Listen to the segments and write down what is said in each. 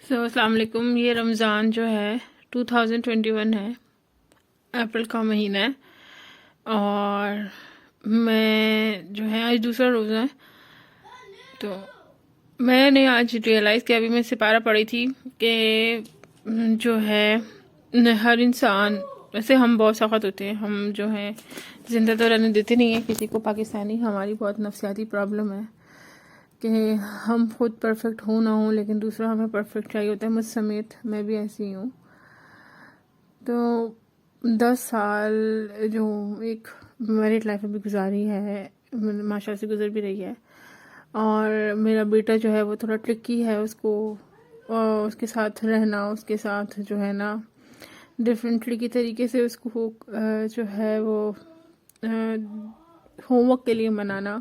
السلام علیکم. یہ رمضان جو ہے 2021 ہے، اپریل کا مہینہ ہے، اور میں جو ہے آج دوسرا روزہ ہے. تو میں نے آج ریئلائز کیا، ابھی میں سپارہ پڑھی تھی کہ جو ہے ہر انسان، ویسے ہم بہت سخت ہوتے ہیں، ہم جو ہے زندہ تو رہنے دیتے نہیں ہیں کسی کو. پاکستانی ہماری بہت نفسیاتی پرابلم ہے کہ ہم خود پرفیکٹ ہوں نہ ہوں، لیکن دوسرا ہمیں پرفیکٹ چاہیے ہوتا ہے، مجھ سمیت. میں بھی ایسی ہی ہوں. تو 10 سال جو ایک میرڈ لائف ابھی گزاری ہے، ماشاء اللہ سے گزر بھی رہی ہے، اور میرا بیٹا جو ہے وہ تھوڑا ٹرکی ہے. اس کو اس کے ساتھ رہنا، اس کے ساتھ جو ہے نا ڈفرینٹلی کی طریقے سے اس کو جو ہے وہ ہوم ورک کے لیے منانا.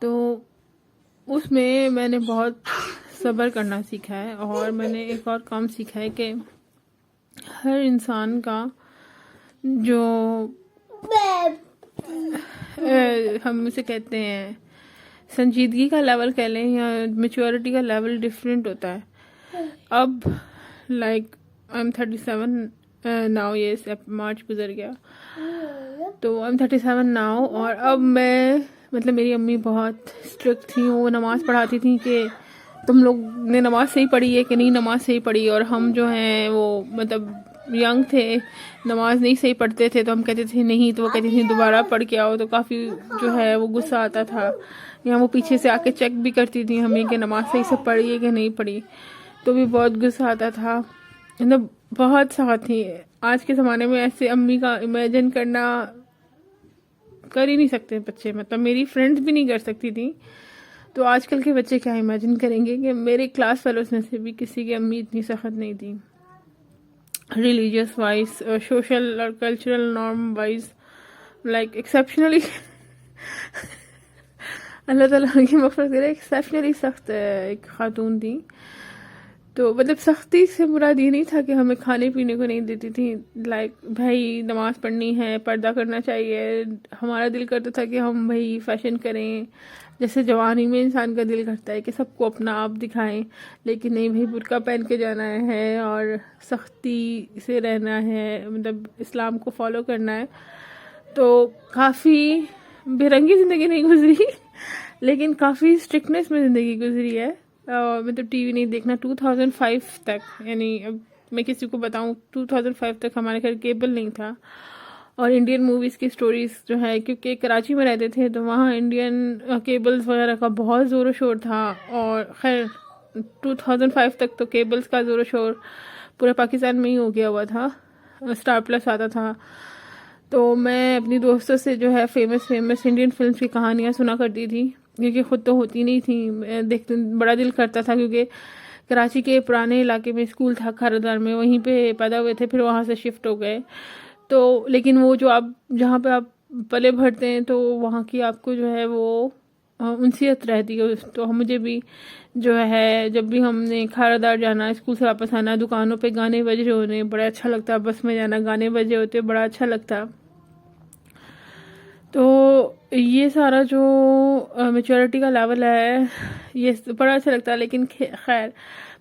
تو اس میں نے بہت صبر کرنا سیکھا ہے، اور میں نے ایک اور کام سیکھا ہے کہ ہر انسان کا جو ہم اسے کہتے ہیں سنجیدگی کا لیول کہہ لیں یا میچورٹی کا لیول ڈفرینٹ ہوتا ہے. اب لائک آئی ایم 37 ناؤ، یہ مارچ گزر گیا تو آئی ایم 37 ناؤ. اور اب میں مطلب میری امی بہت اسٹرکٹ تھیں، وہ نماز پڑھاتی تھیں کہ تم لوگ نے نماز صحیح پڑھی ہے کہ نہیں نماز صحیح پڑھی. اور ہم جو ہیں وہ مطلب ینگ تھے، نماز نہیں صحیح پڑھتے تھے، تو ہم کہتے تھے نہیں، تو وہ کہتی تھیں دوبارہ پڑھ کے آؤ. تو کافی جو ہے وہ غصہ آتا تھا، یا وہ پیچھے سے آ کے چیک بھی کرتی تھیں ہمیں کہ نماز صحیح سے پڑھی ہے کہ نہیں پڑھی. تو بھی بہت غصہ آتا تھا، مطلب بہت سخت تھی. آج کے زمانے میں ایسے امی کا امیجن کرنا کر ہی نہیں سکتے بچے، مطلب میری فرینڈز بھی نہیں کر سکتی تھیں. تو آج کل کے بچے کیا امیجن کریں گے کہ میرے کلاس فیلوز میں سے بھی کسی کی امی اتنی سخت نہیں تھی، ریلیجیس وائز، سوشل اور cultural norm wise, like exceptionally اللہ تعالیٰ کی مغفرت کرے، ایکسیپشنلی سخت ایک خاتون تھی. تو مطلب سختی سے مراد یہ نہیں تھا کہ ہمیں کھانے پینے کو نہیں دیتی تھی، لائک بھائی نماز پڑھنی ہے، پردہ کرنا چاہیے. ہمارا دل کرتا تھا کہ ہم بھائی فیشن کریں، جیسے جوانی میں انسان کا دل کرتا ہے کہ سب کو اپنا آپ دکھائیں، لیکن نہیں بھائی برقع پہن کے جانا ہے اور سختی سے رہنا ہے، مطلب اسلام کو فالو کرنا ہے. تو کافی بے رنگی زندگی نہیں گزری لیکن کافی اسٹرکٹنیس میں زندگی گزری ہے. مطلب ٹی وی نہیں دیکھنا 2005 تک، یعنی اب میں کسی کو بتاؤں 2005 تک ہمارے گھر کیبل نہیں تھا، اور انڈین موویز کی سٹوریز جو ہے، کیونکہ کراچی میں رہتے تھے تو وہاں انڈین کیبلز وغیرہ کا بہت زور و شور تھا. اور خیر 2005 تک تو کیبلز کا زور و شور پورے پاکستان میں ہی ہو گیا ہوا تھا، اسٹار پلس آتا تھا. تو میں اپنی دوستوں سے جو ہے فیمس انڈین فلمز کی کہانیاں سنا کرتی تھی، کیونکہ خود تو ہوتی نہیں تھیں. دیکھتے بڑا دل کرتا تھا، کیونکہ کراچی کے پرانے علاقے میں اسکول تھا کھارادار میں، وہیں پہ پیدا ہوئے تھے، پھر وہاں سے شفٹ ہو گئے. تو لیکن وہ جو آپ جہاں پہ آپ پلے بھرتے ہیں تو وہاں کی آپ کو جو ہے وہ انسیت رہتی ہے. تو مجھے بھی جو ہے جب بھی ہم نے کھارادار جانا، اسکول سے واپس آنا، دکانوں پہ گانے بج رہے ہونے بڑا اچھا لگتا، بس میں جانا گانے بجے ہوتے بڑا اچھا لگتا. تو یہ سارا جو میچورٹی کا لیول ہے یہ بڑا اچھا لگتا ہے. لیکن خیر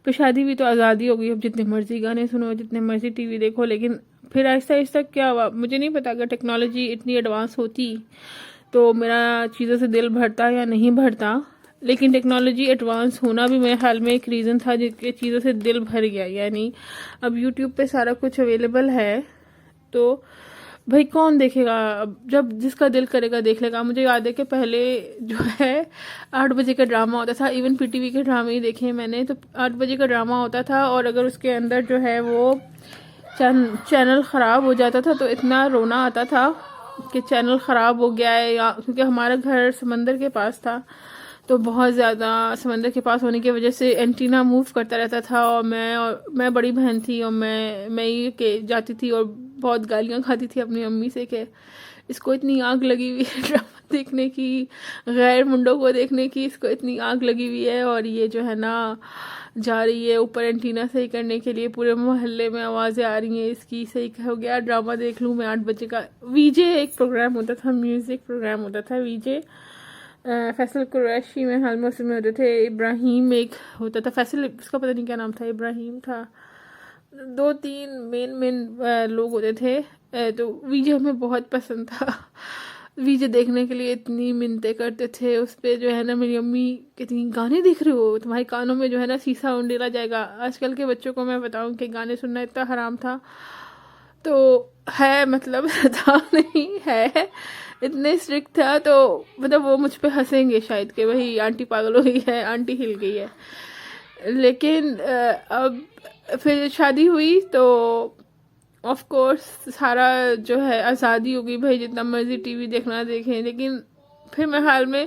پھر شادی بھی تو آزادی ہو گئی، اب جتنے مرضی گانے سنو، جتنے مرضی ٹی وی دیکھو. لیکن پھر آہستہ آہستہ کیا ہوا مجھے نہیں پتا، اگر ٹیکنالوجی اتنی ایڈوانس ہوتی تو میرا چیزوں سے دل بھرتا یا نہیں بھرتا. لیکن ٹیکنالوجی ایڈوانس ہونا بھی میرے خیال میں ایک ریزن تھا جس کے چیزوں سے دل بھر گیا. یعنی اب یوٹیوب پہ سارا کچھ اویلیبل ہے، تو بھائی کون دیکھے گا، اب جب جس کا دل کرے گا دیکھ لے گا. مجھے یاد ہے کہ پہلے جو ہے 8 بجے کا ڈرامہ ہوتا تھا، ایون پی ٹی وی کے ڈرامے ہی دیکھے میں نے، تو 8 بجے کا ڈرامہ ہوتا تھا، اور اگر اس کے اندر جو ہے وہ چینل خراب ہو جاتا تھا تو اتنا رونا آتا تھا کہ چینل خراب ہو گیا ہے. یا کیونکہ ہمارا گھر سمندر کے پاس تھا، تو بہت زیادہ سمندر کے پاس ہونے کی وجہ سے اینٹینا موو کرتا رہتا تھا، اور میں بڑی بہن تھی، اور میں یہ کہ جاتی تھی اور بہت گالیاں کھاتی تھی اپنی امی سے کہ اس کو اتنی آگ لگی ہوئی ہے ڈرامہ دیکھنے کی، غیر منڈوں کو دیکھنے کی، اس کو اتنی آگ لگی ہوئی ہے، اور یہ جو ہے نا جا رہی ہے اوپر اینٹینا صحیح کرنے کے لیے، پورے محلے میں آوازیں آ رہی ہیں اس کی، صحیح ہو گیا ڈرامہ دیکھ لوں میں 8 بجے کا. وی جے ایک پروگرام ہوتا تھا، میوزک پروگرام ہوتا تھا وی جے، فیصل قریشی میں حال میں میں ہوتے تھے، ابراہیم ایک ہوتا تھا، فیصل اس کا پتہ نہیں کیا نام تھا، ابراہیم تھا، 2-3 مین لوگ ہوتے تھے۔ تو ویجے ہمیں بہت پسند تھا، ویجے دیکھنے کے لیے اتنی منتیں کرتے تھے اس پہ، جو ہے نا میری امی کہتی گانے دیکھ رہے ہو، تمہارے کانوں میں جو ہے نا سیسا انڈیلا جائے گا۔ آج کل کے بچوں کو میں بتاؤں کہ گانے سننا اتنا حرام تھا تو ہے، مطلب تھا نہیں ہے، اتنے اسٹرکٹ تھا، تو مطلب وہ مجھ پہ ہنسیں گے شاید کہ وہی آنٹی پاگل ہو گئی ہے، آنٹی ہل گئی ہے۔ لیکن اب پھر شادی ہوئی تو آف کورس سارا جو ہے آزادی ہو گئی، بھائی جتنا مرضی ٹی وی دیکھنا دیکھیں، لیکن پھر میں حال میں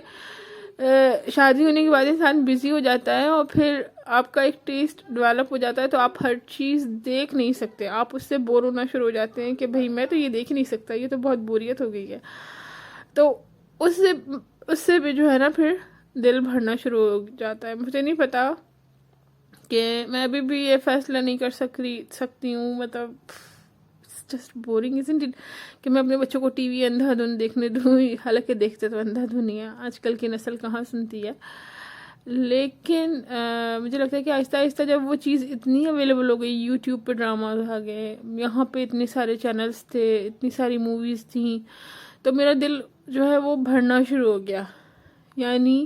شادی ہونے کے بعد انسان بزی ہو جاتا ہے اور پھر آپ کا ایک ٹیسٹ ڈیولپ ہو جاتا ہے، تو آپ ہر چیز دیکھ نہیں سکتے، آپ اس سے بور ہونا شروع ہو جاتے ہیں کہ بھائی میں تو یہ دیکھ نہیں سکتا، یہ تو بہت بوریت ہو گئی ہے۔ تو اس سے بھی جو ہے نا پھر دل بھرنا شروع ہو جاتا ہے۔ مجھے نہیں پتا کہ میں ابھی بھی یہ فیصلہ نہیں کر سکتی ہوں، مطلب جسٹ بورنگ اسنٹ اٹ کہ میں اپنے بچوں کو ٹی وی اندھا دھند دیکھنے دوں، حالانکہ دیکھتے تو اندھا دھند ہی ہے، آج کل کی نسل کہاں سنتی ہے۔ لیکن مجھے لگتا ہے کہ آہستہ آہستہ جب وہ چیز اتنی اویلیبل ہو گئی، یوٹیوب پہ ڈراماز آ گئے، یہاں پہ اتنے سارے چینلز تھے، اتنی ساری موویز تھیں، تو میرا دل جو ہے وہ بھرنا شروع ہو گیا۔ یعنی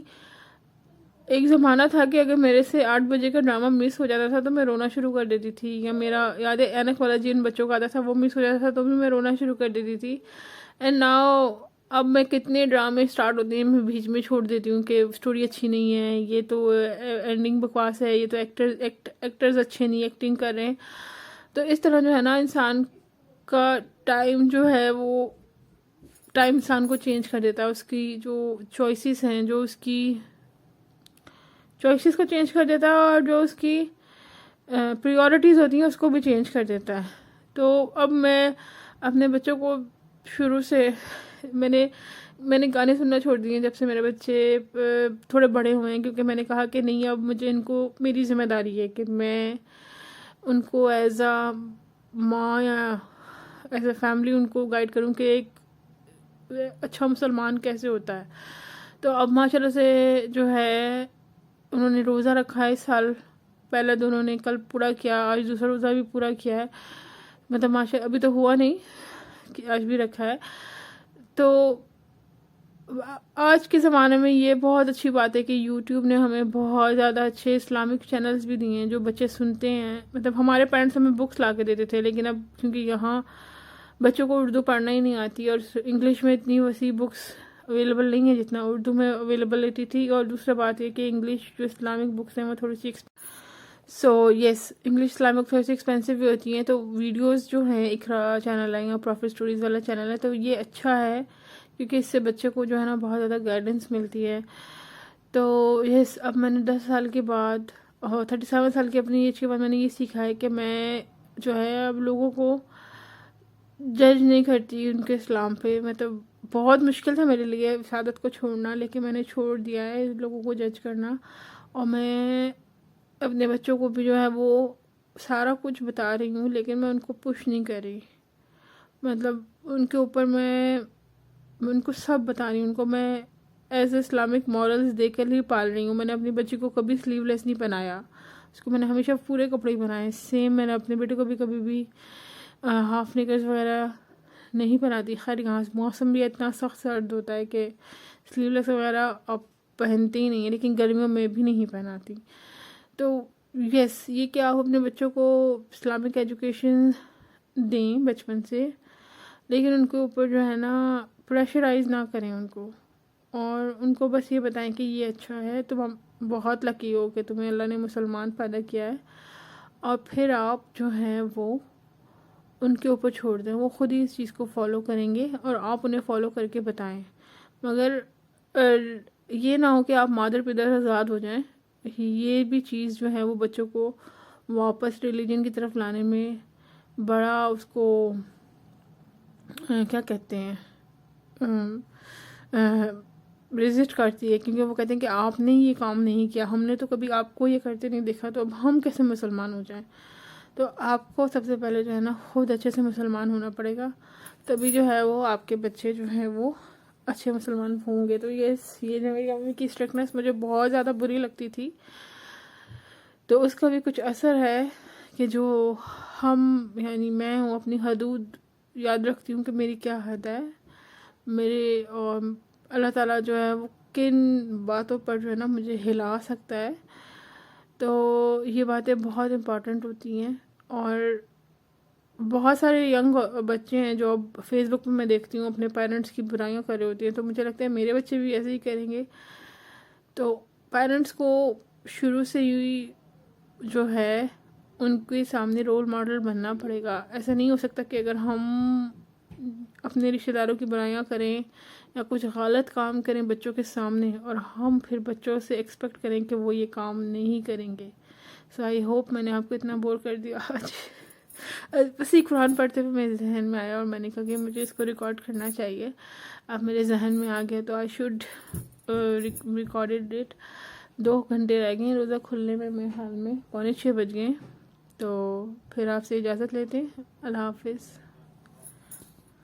ایک زمانہ تھا کہ اگر میرے سے 8 بجے کا ڈرامہ مس ہو جاتا تھا تو میں رونا شروع کر دیتی تھی، یا میرا یاد ہے اینک والا جن بچوں کا آتا تھا وہ مس ہو جاتا تھا تو بھی میں رونا شروع کر دیتی تھی۔ اینڈ ناؤ اب میں کتنے ڈرامے سٹارٹ ہوتے ہیں میں بیچ میں چھوڑ دیتی ہوں کہ سٹوری اچھی نہیں ہے، یہ تو اینڈنگ بکواس ہے، یہ تو ایکٹرز اچھے نہیں ایکٹنگ کر رہے ہیں۔ تو اس طرح جو ہے نا انسان کا ٹائم جو ہے وہ ٹائم انسان کو چینج کر دیتا ہے، اس کی جو چوائسیز ہیں، جو اس کی چوائسیز کو چینج کر دیتا ہے، اور جو اس کی پریورٹیز ہوتی ہیں اس کو بھی چینج کر دیتا ہے۔ تو اب میں اپنے بچوں کو شروع سے میں نے گانے سننا چھوڑ دیے جب سے میرے بچے تھوڑے بڑے ہوئے ہیں، کیونکہ میں نے کہا کہ نہیں، اب مجھے ان کو، میری ذمہ داری ہے کہ میں ان کو ایز اے ماں یا ایز اے فیملی ان کو گائیڈ کروں کہ ایک اچھا مسلمان کیسے ہوتا ہے۔ تو اب ماشاءاللہ سے جو ہے انہوں نے روزہ رکھا ہے اس سال، پہلا دونوں نے کل پورا کیا، آج دوسرا روزہ بھی پورا کیا ہے، مطلب ماشاء ابھی تو ہوا نہیں کہ آج بھی رکھا ہے۔ تو آج کے زمانے میں یہ بہت اچھی بات ہے کہ یوٹیوب نے ہمیں بہت زیادہ اچھے اسلامک چینلز بھی دیے ہیں جو بچے سنتے ہیں۔ مطلب ہمارے پیرنٹس ہمیں بکس لا کے دیتے تھے، لیکن اب کیونکہ یہاں بچوں کو اردو پڑھنا ہی نہیں آتی اور انگلش میں اتنی وسیع بکس اویلیبل نہیں ہے جتنا اردو میں اویلیبلٹی تھی، اور دوسرا بات یہ کہ انگلش جو اسلامک بکس ہیں وہ تھوڑی سی انگلش اسلامک تھوڑی سی ایکسپینسو بھی ہوتی ہیں، تو ویڈیوز جو ہیں اقرا چینل ہے یا پروفٹ اسٹوریز والا چینل ہے، تو یہ اچھا ہے کیونکہ اس سے بچے کو جو ہے نا بہت زیادہ گائیڈنس ملتی ہے۔ تو اب میں نے 10 سال کے بعد 37 سال کی اپنی ایج کے بعد میں نے یہ سیکھا ہے کہ میں جو ہے اب لوگوں کو جج نہیں کرتی ان کے اسلام پہ۔ مطلب بہت مشکل تھا میرے لیے سعادت کو چھوڑنا، لیکن میں نے چھوڑ دیا ہے لوگوں کو جج کرنا، اور میں اپنے بچوں کو بھی جو ہے وہ سارا کچھ بتا رہی ہوں، لیکن میں ان کو پش نہیں کر رہی، مطلب ان کے اوپر میں ان کو سب بتا رہی ہوں، ان کو میں ایز اے اسلامک مورلز دے کر ہی پال رہی ہوں۔ میں نے اپنی بچی کو کبھی سلیو لیس نہیں پہنایا، اس کو میں نے ہمیشہ پورے کپڑے ہی بنائے، سیم میں نے اپنے بیٹے کو بھی کبھی بھی ہاف نیکرز وغیرہ نہیں پہناتی۔ خیر یہاں موسم بھی اتنا سخت سرد ہوتا ہے کہ سلیو لیس وغیرہ اب پہنتے ہی نہیں ہیں، لیکن گرمیوں میں بھی نہیں پہناتی۔ تو یہ کہ آپ اپنے بچوں کو اسلامک ایجوکیشن دیں بچپن سے، لیکن ان کے اوپر جو ہے نا پریشرائز نہ کریں ان کو، اور ان کو بس یہ بتائیں کہ یہ اچھا ہے، تم بہت لکی ہو کہ تمہیں اللہ نے مسلمان پیدا کیا ہے، اور پھر آپ جو ہیں وہ ان کے اوپر چھوڑ دیں، وہ خود ہی اس چیز کو فالو کریں گے اور آپ انہیں فالو کر کے بتائیں۔ مگر یہ نہ ہو کہ آپ مادر پدر آزاد ہو جائیں، یہ بھی چیز جو ہے وہ بچوں کو واپس ریلیجن کی طرف لانے میں بڑا اس کو کیا کہتے ہیں ریزسٹ کرتی ہے، کیونکہ وہ کہتے ہیں کہ آپ نے یہ کام نہیں کیا، ہم نے تو کبھی آپ کو یہ کرتے نہیں دیکھا، تو اب ہم کیسے مسلمان ہو جائیں؟ تو آپ کو سب سے پہلے جو ہے نا خود اچھے سے مسلمان ہونا پڑے گا، تبھی جو ہے وہ آپ کے بچے جو ہیں وہ اچھے مسلمان ہوں گے. تو یہ جو میری امی کی اسٹرکٹنس مجھے بہت زیادہ بری لگتی تھی. تو اس کا بھی کچھ اثر ہے کہ جو ہم یعنی میں ہوں اپنی حدود یاد رکھتی ہوں کہ میری کیا حد ہے. میرے اللہ تعالیٰ جو ہے وہ کن باتوں پر جو ہے نا مجھے ہلا سکتا ہے. تو یہ باتیں بہت امپورٹنٹ ہوتی ہیں. اور بہت سارے ینگ بچے ہیں جو اب فیس بک پہ میں دیکھتی ہوں اپنے پیرنٹس کی برائیاں کر رہے ہوتی ہیں. تو مجھے لگتا ہے میرے بچے بھی ایسے ہی کریں گے. تو پیرنٹس کو شروع سے ہی جو ہے ان کے سامنے رول ماڈل بننا پڑے گا. ایسا نہیں ہو سکتا کہ اگر ہم اپنے رشتہ داروں کی برائیاں کریں یا کچھ غلط کام کریں بچوں کے سامنے اور ہم پھر بچوں سے ایکسپیکٹ کریں کہ وہ یہ کام نہیں کریں گے. سو آئی ہوپ میں نے آپ کو اتنا بور کر دیا آج. بس یہ قرآن پڑھتے ہوئے میرے ذہن میں آیا اور میں نے کہا کہ مجھے اس کو ریکارڈ کرنا چاہیے. اب میرے ذہن میں آ گیا تو آئی شوڈ ریکارڈیڈ اٹ. 2 گھنٹے رہ گئے ہیں روزہ کھلنے میں، میرے خیال میں 5:45 بج گئے. تو پھر آپ سے اجازت لیتے ہیں. اللہ حافظ.